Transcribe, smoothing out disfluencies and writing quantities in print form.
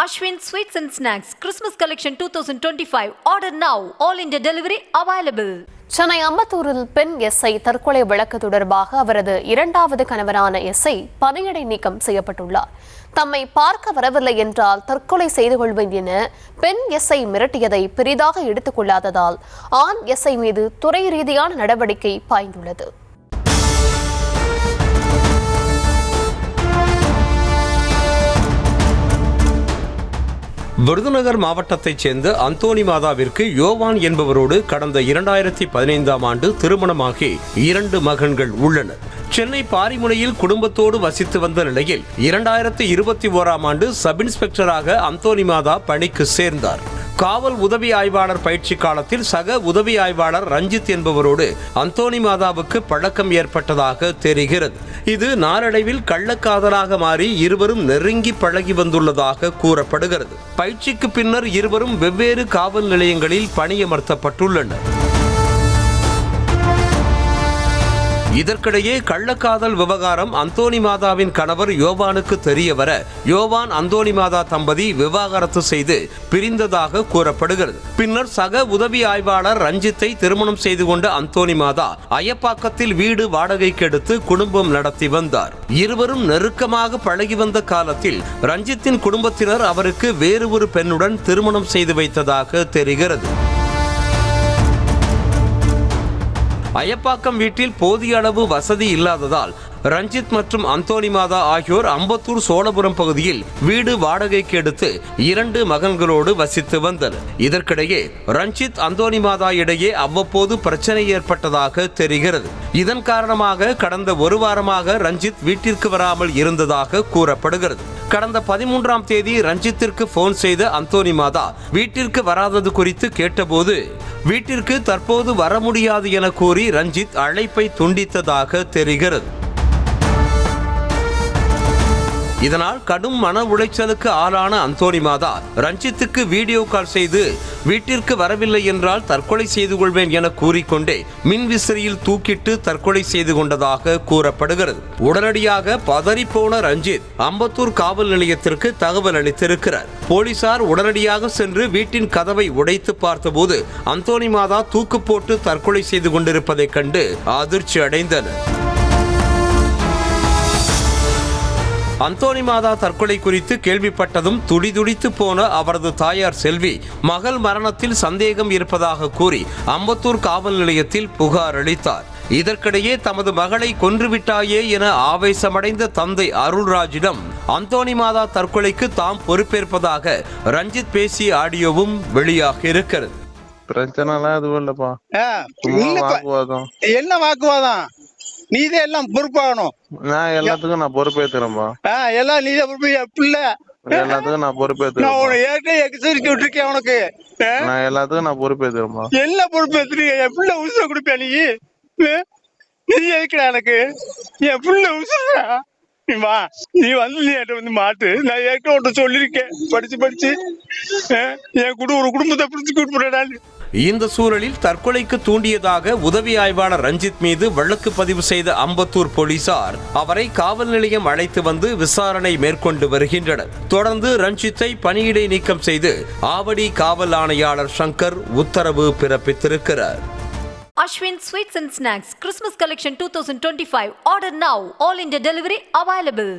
Ashwin Sweets and Snacks Christmas Collection 2025. Order now. All India delivery available. Chennai அம்பத்தூரில் பெண் SI தற்கொலை வழக்கு தொடர்பாக அவரது இரண்டாவது கணவரான எஸ்ஐ பணியிடை நீக்கம் செய்யப்பட்டுள்ளார். தம்மை பார்க்க வரவில்லை என்றால் தற்கொலை செய்து கொள்வேன் என பெண் எஸ்ஐ மிரட்டியதை பெரிதாக எடுத்துக் கொள்ளாததால் ஆண் எஸ்ஐ மீது துறை ரீதியான நடவடிக்கை பாய்ந்துள்ளது. விருதுநகர் மாவட்டத்தைச் சேர்ந்த அந்தோணி மாதாவிற்கு யோவான் என்பவரோடு கடந்த 2015ஆம் ஆண்டு திருமணமாகி 2 மகன்கள் உள்ளனர். சென்னை பாரிமுனையில் குடும்பத்தோடு வசித்து வந்த நிலையில் 2021ஆம் ஆண்டு சப் இன்ஸ்பெக்டராக அந்தோணி மாதா பணிக்கு சேர்ந்தார். காவல் உதவி ஆய்வாளர் பயிற்சி காலத்தில் சக உதவி ஆய்வாளர் ரஞ்சித் என்பவரோடு அந்தோணி மாதாவுக்கு பழக்கம் ஏற்பட்டதாக தெரிகிறது. இது நாளடைவில் கள்ளக்காதலாக மாறி இருவரும் நெருங்கி பழகி வந்துள்ளதாக கூறப்படுகிறது. பயிற்சிக்கு பின்னர் இருவரும் வெவ்வேறு காவல் நிலையங்களில் பணியமர்த்தப்பட்டுள்ளனர். இதற்கிடையே கள்ளக்காதல் விவகாரம் அந்தோணி மாதாவின் கணவர் யோவானுக்கு தெரியவர யோவான் அந்தோணி மாதா தம்பதி விவாகரத்து செய்து பிரிந்ததாக கூறப்படுகிறது. பின்னர் சக உதவி ஆய்வாளர் ரஞ்சித்தை திருமணம் செய்து கொண்ட அந்தோணி மாதா அயப்பாக்கத்தில் வீடு வாடகைக்கு எடுத்து குடும்பம் நடத்தி வந்தார். இருவரும் நெருக்கமாக பழகி வந்த காலத்தில் ரஞ்சித்தின் குடும்பத்தினர் அவருக்கு வேறு ஒரு பெண்ணுடன் திருமணம் செய்து வைத்ததாக தெரிகிறது. அயப்பாக்கம் வீட்டில் போதிய அளவு வசதி இல்லாததால் ரஞ்சித் மற்றும் அந்தோணி மாதா ஆகியோர் அம்பத்தூர் சோழபுரம் பகுதியில் வீடு வாடகைக்கு எடுத்து 2 மகன்களோடு வசித்து வந்தனர். இதற்கிடையே ரஞ்சித் அந்தோணி மாதா இடையே அவ்வப்போது பிரச்சனை ஏற்பட்டதாக தெரிகிறது. இதன் காரணமாக கடந்த 1 வாரமாக ரஞ்சித் வீட்டிற்கு வராமல் இருந்ததாக கூறப்படுகிறது. கடந்த 13ஆம் தேதி ரஞ்சித்திற்கு போன் செய்த அந்தோணி மாதா வீட்டிற்கு வராதது குறித்து கேட்டபோது வீட்டிற்கு தற்போது வர முடியாது என கூறி ரஞ்சித் அழைப்பை துண்டித்ததாக தெரிகிறது. இதனால் கடும் மன உளைச்சலுக்கு ஆளான அந்தோணி மாதா ரஞ்சித்துக்கு வீடியோ கால் செய்து வீட்டிற்கு வரவில்லை என்றால் தற்கொலை செய்து கொள்வேன் என கூறிக்கொண்டே மின்விசிறியில் தூக்கிட்டு தற்கொலை செய்து கொண்டதாக கூறப்படுகிறது. உடனடியாக பதறிப்போன ரஞ்சித் அம்பத்தூர் காவல் நிலையத்திற்கு தகவல் அளித்திருக்கிறார். போலீசார் உடனடியாக சென்று வீட்டின் கதவை உடைத்து பார்த்தபோது அந்தோணி மாதா தூக்கு போட்டு தற்கொலை செய்து கொண்டிருப்பதைக் கண்டு அதிர்ச்சி அடைந்தனர். அந்தோணி மாதா தற்கொலை குறித்து கேள்விப்பட்டதும் துடிதுடித்து போன அவரது தாயார் செல்வி மகள் மரணத்தில் சந்தேகம் இருப்பதாக கூறி அம்பத்தூர் காவல் நிலையத்தில் புகார் அளித்தார். இதற்கிடையே தமது மகளை கொன்றுவிட்டாயே என ஆவேசமடைந்த தந்தை அருள்ராஜிடம் அந்தோணி மாதா தற்கொலைக்கு தாம் பொறுப்பேற்பதாக ரஞ்சித் பேசிய ஆடியோவும் வெளியாகி இருக்கிறது. பிரச்சனைலாம் எதுவும் இல்லப்பா. என்ன வாக்குவாதம்? நீதே எல்லாம் பொறுப்பாகணும். நான் எல்லாத்துக்கும் நான் பொறுப்பேத்துறேன்பா. எல்லாம் நீதே பொறுப்பு. பிள்ளை எல்லாத்துக்கும் நான் பொறுப்பேத்துறேன். நான் ஏற்கனவே எச்சரிக்கை விட்டுருக்கேன் உனக்கு. நான் எல்லாத்துக்கும் நான் பொறுப்பேத்துறேன்பா. எல்லாம் பொறுப்பேத்துறீங்க. என் பிள்ளை உசுர கொடுப்பியா நீ? நீ எதுக்குடா எனக்கு? என் பிள்ளை உசுரா? நீ வா, நீ வந்து நீ என்கிட்ட வந்து மாட்டு. நான் ஏற்கனவே உன்ட்ட சொல்லியிருக்கேன். படிச்சு என் ஒரு குடும்பத்தை பிடிச்சு கூப்பிடுறா. இந்த சூழலில் தற்கொலைக்கு தூண்டியதாக உதவி ஆய்வாளர் ரஞ்சித் மீது வழக்கு பதிவு செய்த அம்பத்தூர் போலீசார் அவரை காவல் நிலையம் அழைத்து வந்து விசாரணை மேற்கொண்டு வருகின்றனர். தொடர்ந்து ரஞ்சித்தை பணியிடை நீக்கம் செய்து ஆவடி காவல் ஆணையாளர் சங்கர் உத்தரவு பிறப்பித்திருக்கிறார். Ashwin Sweets and Snacks Christmas Collection 2025. Order now. All India delivery available.